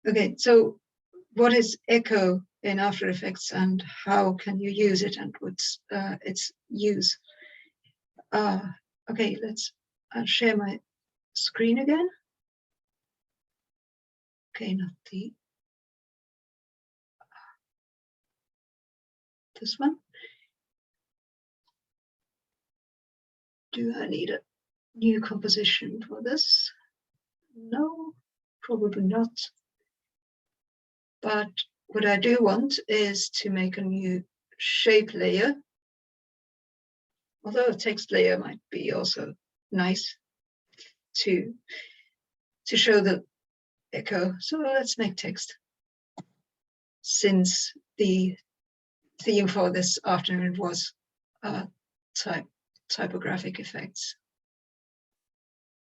Okay, so what is echo in After Effects and how can you use it and what's its use? Okay, I'll share my screen again. Okay, not this one. Do I need a new composition for this? No, probably not. But what I do want is to make a new shape layer. Although a text layer might be also nice to show the echo. So let's make text. Since the theme for this afternoon was typographic effects.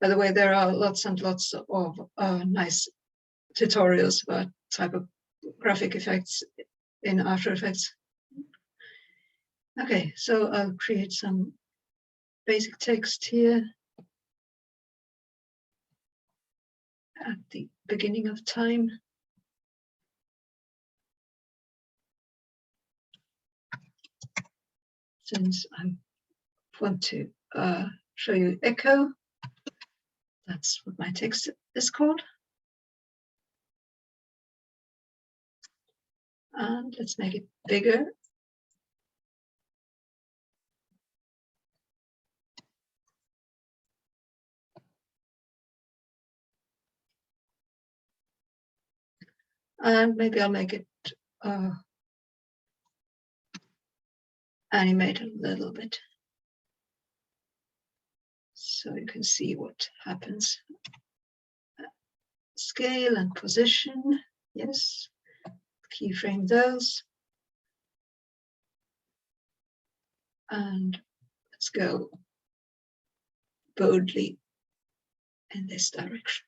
By the way, there are lots and lots of nice tutorials about typographic effects in After Effects. Okay, so I'll create some basic text here at the beginning of time. Since I want to show you echo, that's what my text is called. And let's make it bigger. And maybe I'll make it animate a little bit so you can see what happens. Scale and position, yes. Keyframe those. And let's go boldly in this direction.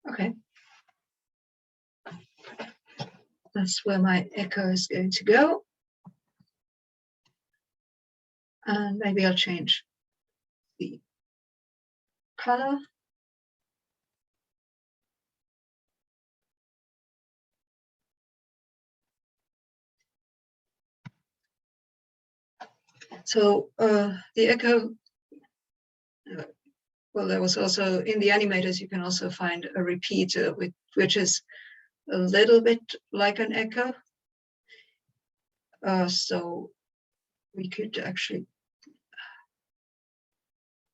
Okay. That's where my echo is going to go. And maybe I'll change the color. So the echo, well, there was also in the animators, you can also find a repeater, which is a little bit like an echo. So we could actually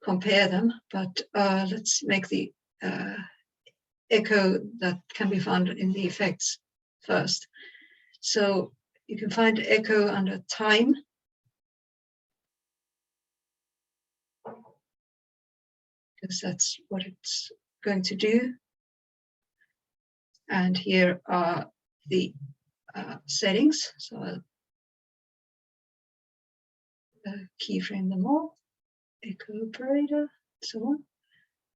compare them, but let's make the echo that can be found in the effects first. So you can find echo under time. Because that's what it's going to do. And here are the settings. So I'll keyframe them all. Echo operator, so on.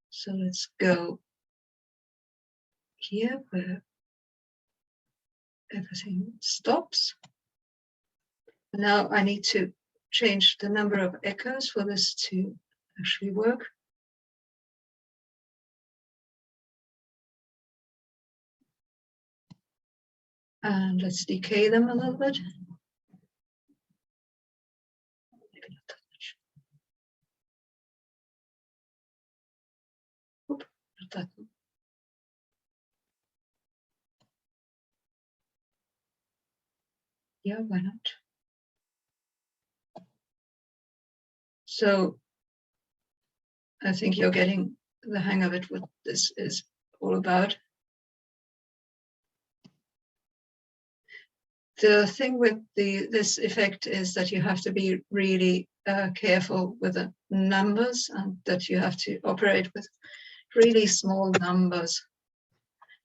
So let's go here where everything stops. Now I need to change the number of echoes for this to actually work. And let's decay them a little bit. Maybe not that much. Oop, not that one. Yeah, why not? So I think you're getting the hang of it, what this is all about. The thing with this effect is that you have to be really careful with the numbers and that you have to operate with really small numbers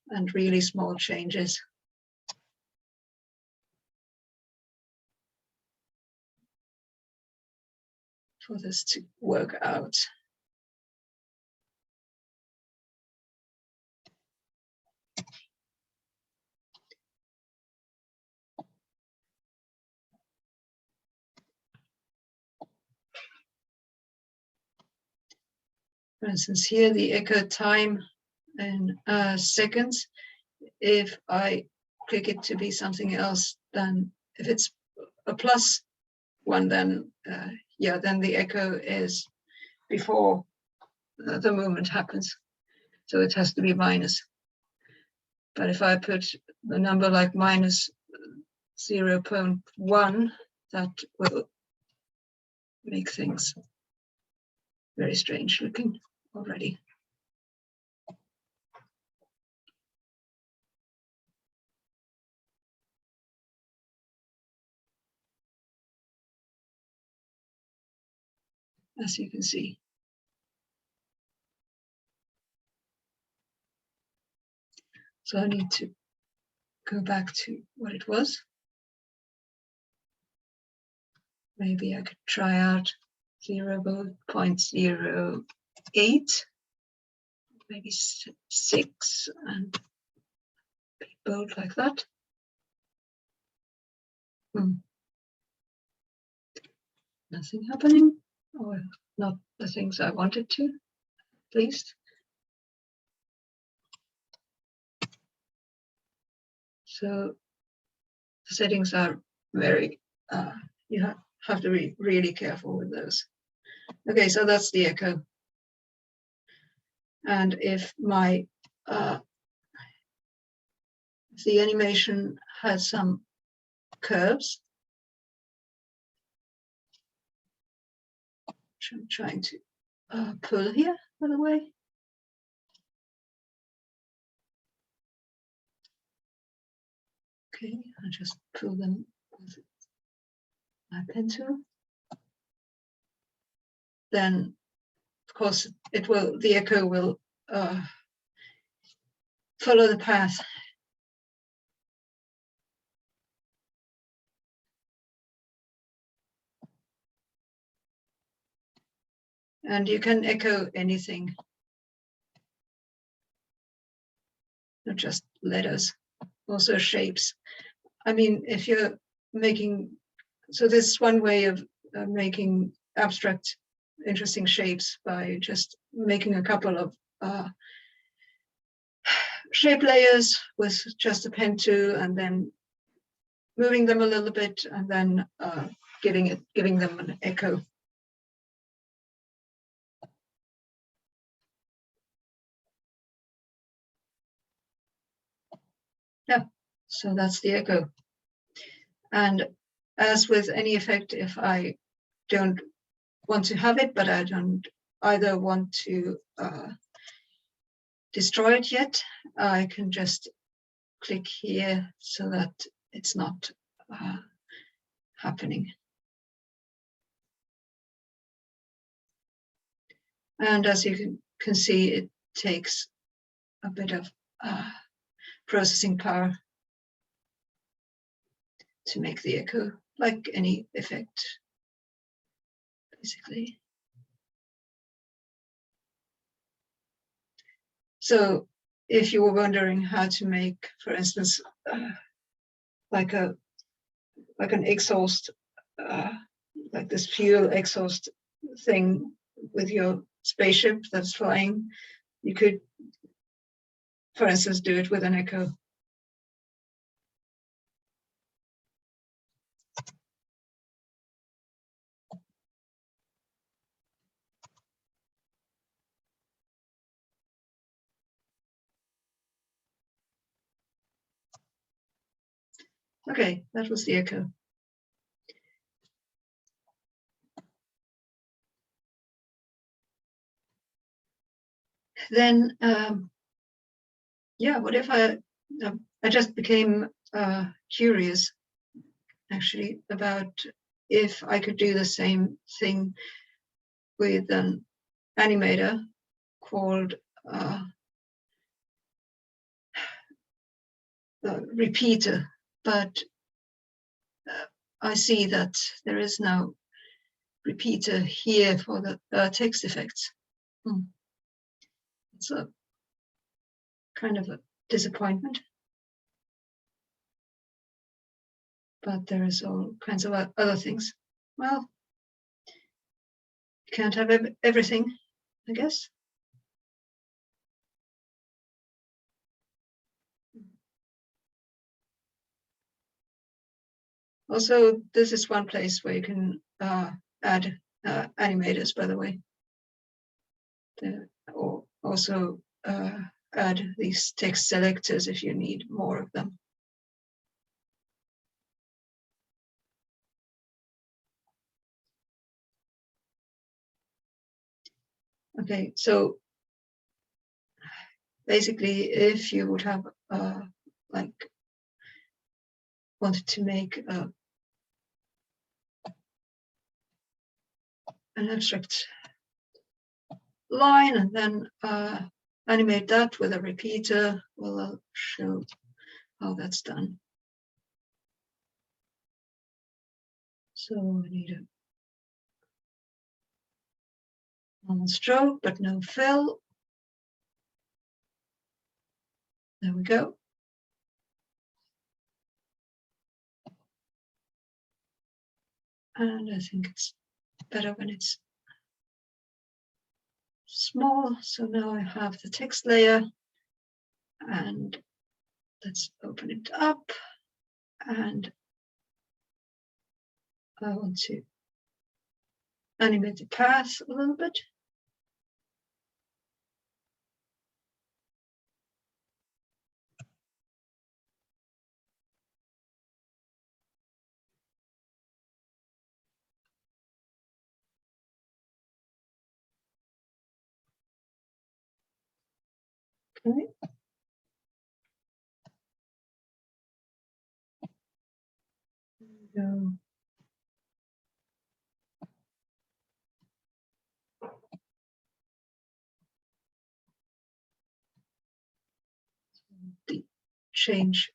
and really small changes. For this to work out. For instance, here the echo time in seconds. If I click it to be something else, then if it's a +1, then yeah, then the echo is before the movement happens. So it has to be minus. But if I put the number like -0.1, that will make things very strange looking already. As you can see. So I need to go back to what it was. Maybe I could try out 0.08, maybe 6, and be bold like that. Nothing happening, or not the things I wanted to, at least. So the settings are very, you have to be really careful with those. Okay, so that's the echo. And if my if the animation has some curves, which I'm trying to pull here, by the way. Okay, I just pull them with my pen tool. Then, of course, it will. The echo will follow the path. And you can echo anything, not just letters, also shapes. I mean, if you're making, so this is one way of making abstract, interesting shapes by just making a couple of shape layers with just a pen tool, and then moving them a little bit, and then giving them an echo. Yeah, so that's the echo. And as with any effect, if I don't want to have it, but I don't either want to destroy it yet, I can just click here so that it's not happening. And as you can see, it takes a bit of processing power to make the echo, like any effect, basically. So if you were wondering how to make, for instance, like an exhaust, like this fuel exhaust thing with your spaceship that's flying, you could, for instance, do it with an echo. Okay, that was the echo. Then, yeah, what if I just became curious, actually, about if I could do the same thing with an animator called repeater, but I see that there is no repeater here for the text effects. It's a kind of a disappointment. But there is all kinds of other things. Well, you can't have everything, I guess. Also, this is one place where you can add animators, by the way. Or also add these text selectors if you need more of them. Okay, so basically, if you would have like wanted to make an abstract line and then animate that with a repeater, well, I'll show how that's done. So I need a normal stroke, but no fill. There we go. And I think it's better when it's small. So now I have the text layer, and let's open it up. And I want to animate the path a little bit. Okay. Go. The change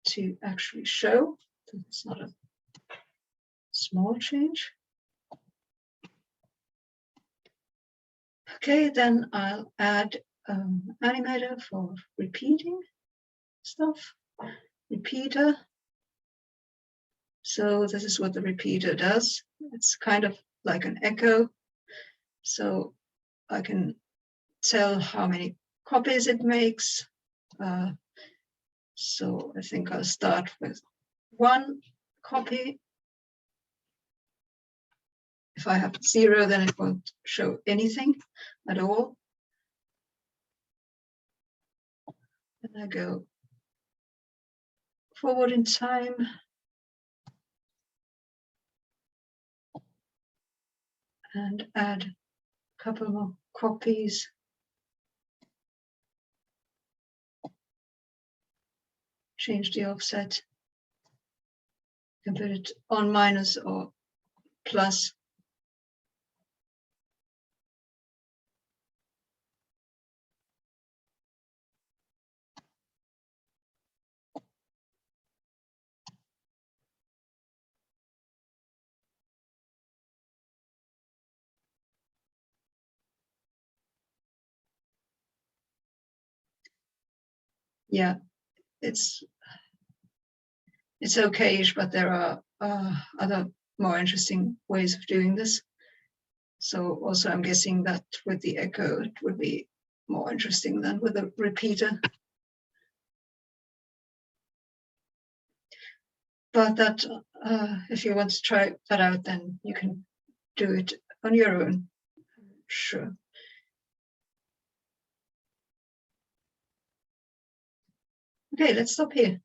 to actually show. It's not a small change. Okay, then I'll add animator for repeating stuff. Repeater. So this is what the repeater does. It's kind of like an echo. So I can tell how many copies it makes. So I think I'll start with 1 copy. If I have 0, then it won't show anything at all. And I go forward in time. And add a couple more copies. Change the offset. You can put it on minus or plus. Yeah, it's okay-ish, but there are other more interesting ways of doing this. So also I'm guessing that with the echo, it would be more interesting than with a repeater. But that if you want to try that out, then you can do it on your own. Sure. Okay, let's stop here.